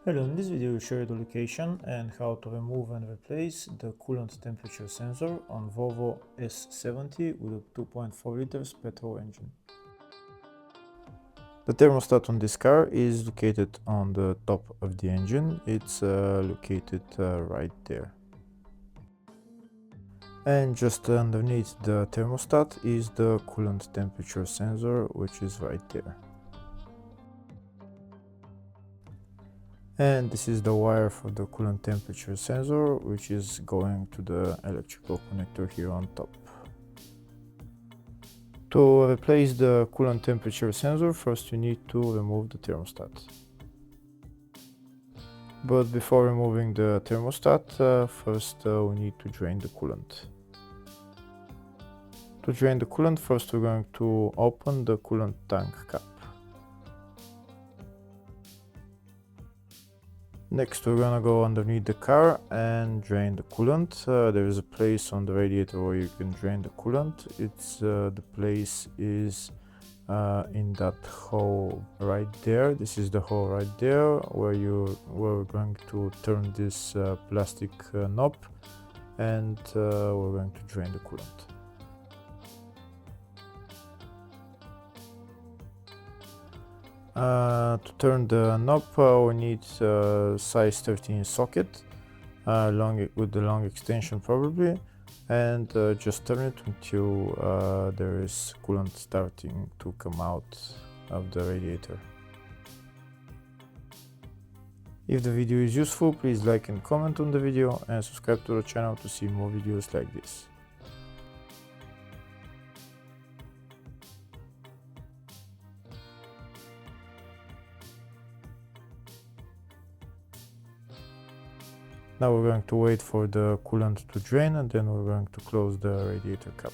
Hello, in this video we'll show you the location and how to remove and replace the coolant temperature sensor on Volvo S70 with a 2.4 liters petrol engine. The thermostat on this car is located on the top of the engine. It's located right there. And just underneath the thermostat is the coolant temperature sensor, which is right there. And this is the wire for the coolant temperature sensor, which is going to the electrical connector here on top. To replace the coolant temperature sensor, first you need to remove the thermostat. But before removing the thermostat, first we need to drain the coolant. To drain the coolant, first we're going to open the coolant tank cap. Next we're gonna go underneath the car and drain the coolant. There is a place on the radiator where you can drain the coolant. The place is in that hole right there. This is the hole right there where we're going to turn this plastic knob and we're going to drain the coolant. To turn the knob, we need size 13 socket, with the long extension probably, and just turn it until there is coolant starting to come out of the radiator. If the video is useful, please like and comment on the video and subscribe to the channel to see more videos like this. Now we're going to wait for the coolant to drain and then we're going to close the radiator cap.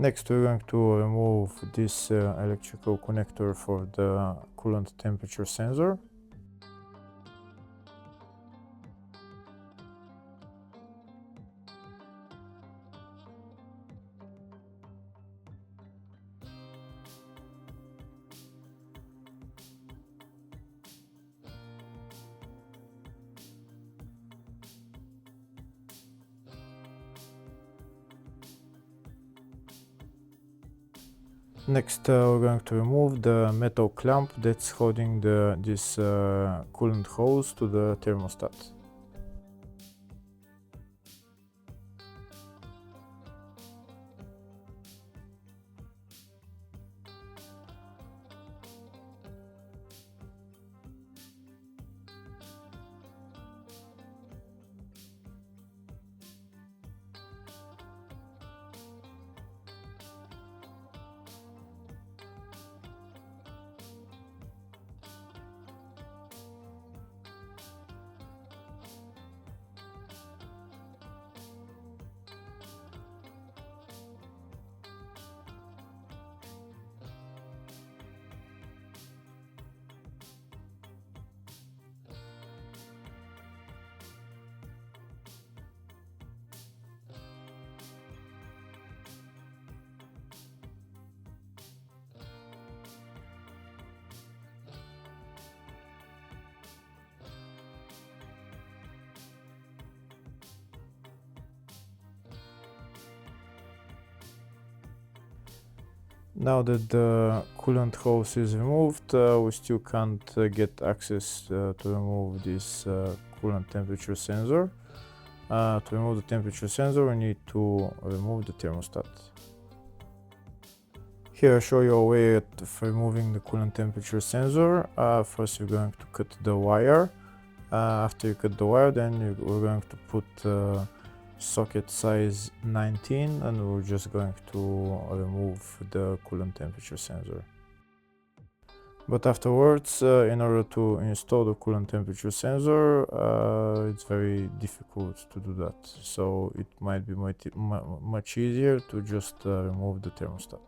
Next we're going to remove this electrical connector for the coolant temperature sensor. Next we're going to remove the metal clamp that's holding this coolant hose to the thermostat. Now that the coolant hose is removed, we still can't get access to remove this coolant temperature sensor. To remove the temperature sensor, we need to remove the thermostat. Here I show you a way of removing the coolant temperature sensor. First you're going to cut the wire. After you cut the wire, then we're going to put socket size 19, and we're just going to remove the coolant temperature sensor. But afterwards, in order to install the coolant temperature sensor, it's very difficult to do that. So it might be much easier to just remove the thermostat.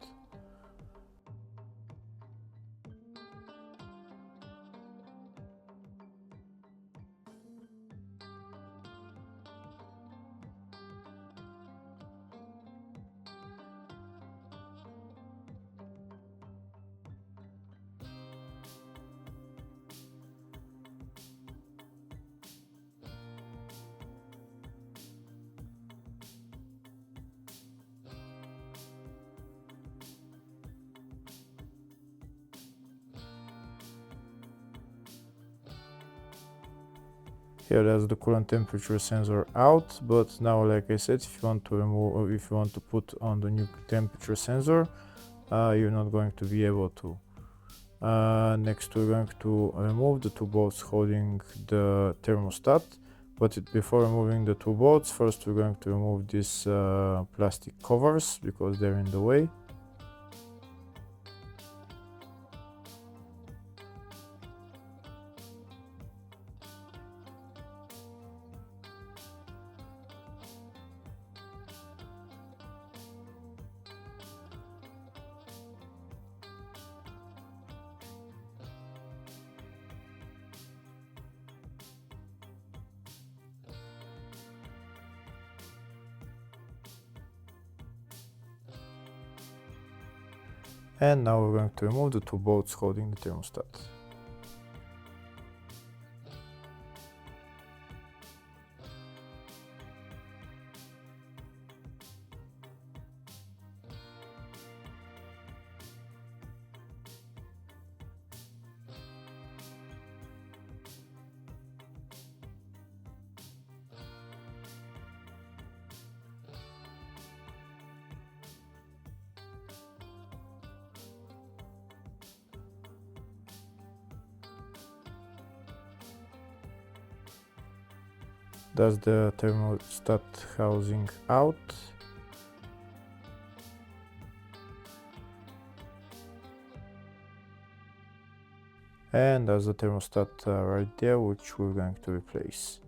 Here there's the coolant temperature sensor out, but now, like I said, if you want to remove, or if you want to put on the new temperature sensor, you're not going to be able to. Next, we're going to remove the two bolts holding the thermostat. But before removing the two bolts, first we're going to remove these plastic covers because they're in the way. And now we're going to remove the two bolts holding the thermostat. That's the thermostat housing out. And there's the thermostat right there, which we're going to replace.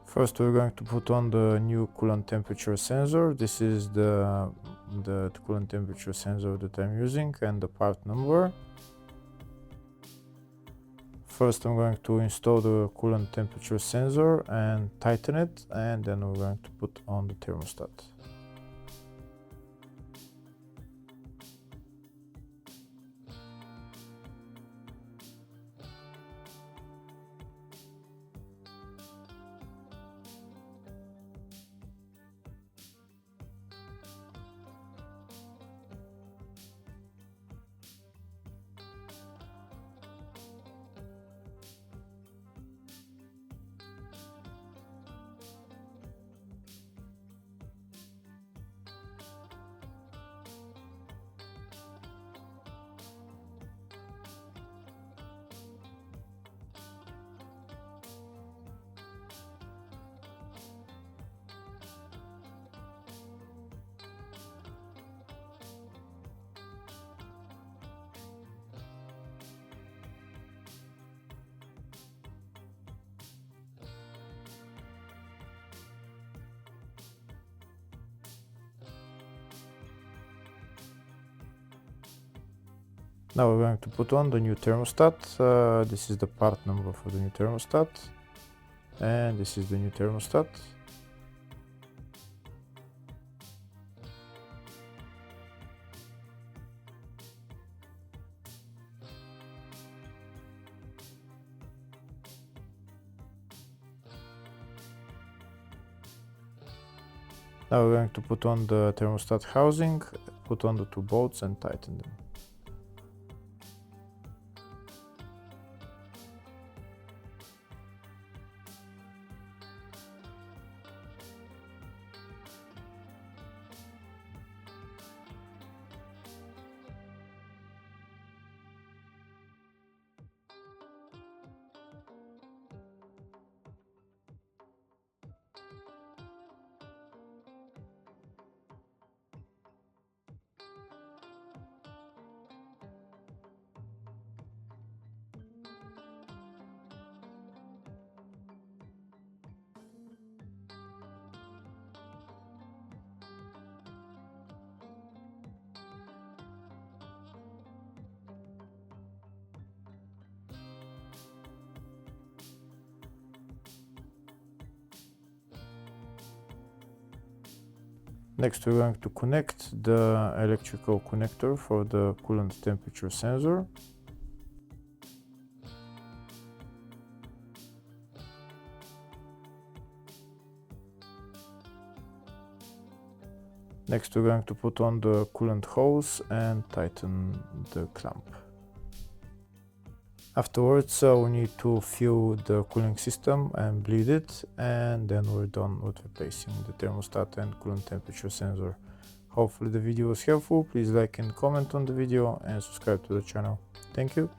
First, we're going to put on the new coolant temperature sensor. This is the coolant temperature sensor that I'm using and the part number. First, I'm going to install the coolant temperature sensor and tighten it, and then we're going to put on the thermostat. Now we're going to put on the new thermostat. This is the part number for the new thermostat, and this is the new thermostat. Now we're going to put on the thermostat housing, put on the two bolts and tighten them. Next, we're going to connect the electrical connector for the coolant temperature sensor. Next, we're going to put on the coolant hose and tighten the clamp. Afterwards, we need to fill the cooling system and bleed it, and then we're done with replacing the thermostat and coolant temperature sensor. Hopefully the video was helpful. Please like and comment on the video and subscribe to the channel. Thank you.